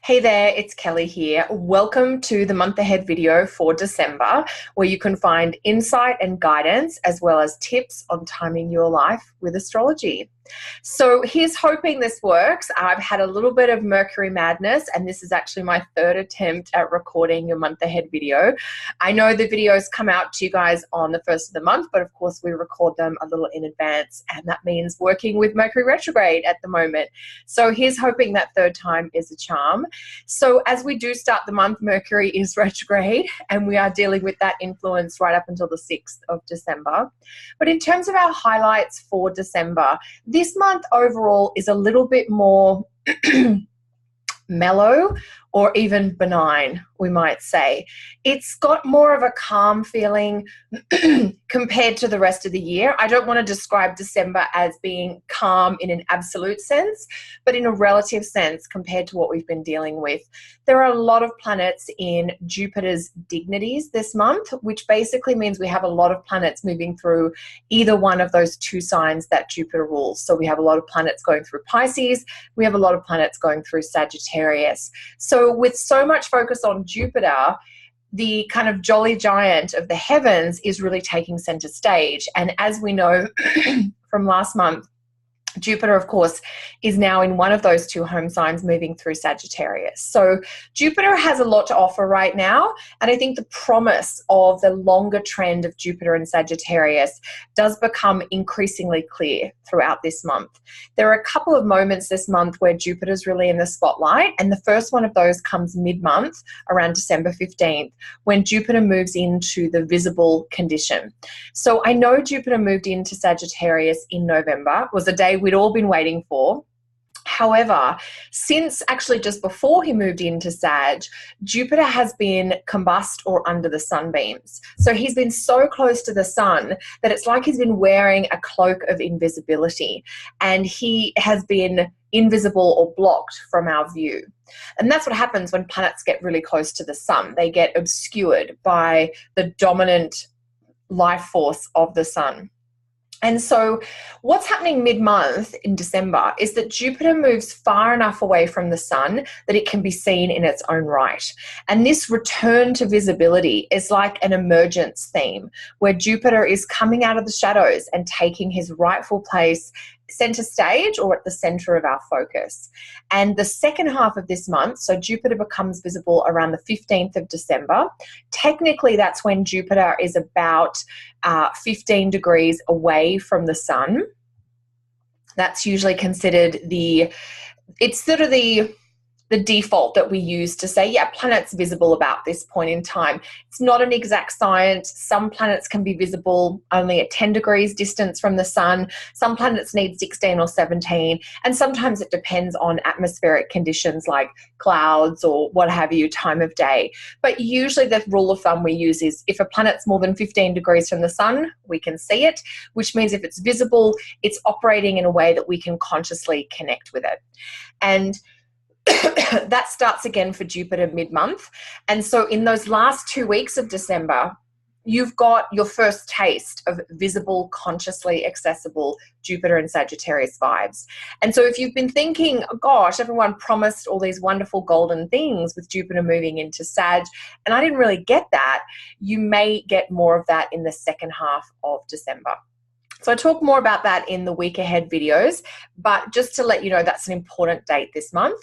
Hey there, it's Kelly here. Welcome to the month ahead video for December, where you can find insight and guidance as well as tips on timing your life with astrology. So here's hoping this works. I've had a little bit of Mercury madness, and this is actually my third attempt at recording your month ahead video. I know the videos come out to you guys on the first of the month, but of course we record them a little in advance, and that means working with Mercury retrograde at the moment. So here's hoping that third time is a charm. So as we do start the month, Mercury is retrograde, and we are dealing with that influence right up until the 6th of December. But in terms of our highlights for December, this month overall is a little bit more mellow or even benign, we might say. It's got more of a calm feeling compared to the rest of the year. I don't want to describe December as being calm in an absolute sense, but in a relative sense compared to what we've been dealing with. There are a lot of planets in Jupiter's dignities this month, which basically means we have a lot of planets moving through either one of those two signs that Jupiter rules. So we have a lot of planets going through Pisces, we have a lot of planets going through Sagittarius. So with so much focus on Jupiter, the kind of jolly giant of the heavens is really taking center stage. And as we know from last month, Jupiter, of course, is now in one of those two home signs moving through Sagittarius. So Jupiter has a lot to offer right now. And I think the promise of the longer trend of Jupiter and Sagittarius does become increasingly clear throughout this month. There are a couple of moments this month where Jupiter's really in the spotlight. And the first one of those comes mid-month, around December 15th, when Jupiter moves into the visible condition. So I know Jupiter moved into Sagittarius in November. It was a day we'd all been waiting for. However, since actually just before he moved into Sag, Jupiter has been combust or under the sunbeams. So he's been so close to the sun that it's like he's been wearing a cloak of invisibility, and he has been invisible or blocked from our view. And that's what happens when planets get really close to the sun. They get obscured by the dominant life force of the sun. And so what's happening mid-month in December is that Jupiter moves far enough away from the sun that it can be seen in its own right. And this return to visibility is like an emergence theme where Jupiter is coming out of the shadows and taking his rightful place center stage or at the center of our focus. And the second half of this month, so Jupiter becomes visible around the 15th of December. Technically, that's when Jupiter is about 15 degrees away from the sun. That's usually considered it's sort of the default that we use to say, yeah, planets visible about this point in time. It's not an exact science. Some planets can be visible only at 10 degrees distance from the sun. Some planets need 16 or 17. And sometimes it depends on atmospheric conditions like clouds or what have you, time of day. But usually the rule of thumb we use is if a planet's more than 15 degrees from the sun, we can see it, which means if it's visible, it's operating in a way that we can consciously connect with it. And that starts again for Jupiter mid-month. And so in those last 2 weeks of December, you've got your first taste of visible, consciously accessible Jupiter and Sagittarius vibes. And so if you've been thinking, oh gosh, everyone promised all these wonderful golden things with Jupiter moving into Sag, and I didn't really get that, you may get more of that in the second half of December. So I talk more about that in the week ahead videos, but just to let you know, that's an important date this month.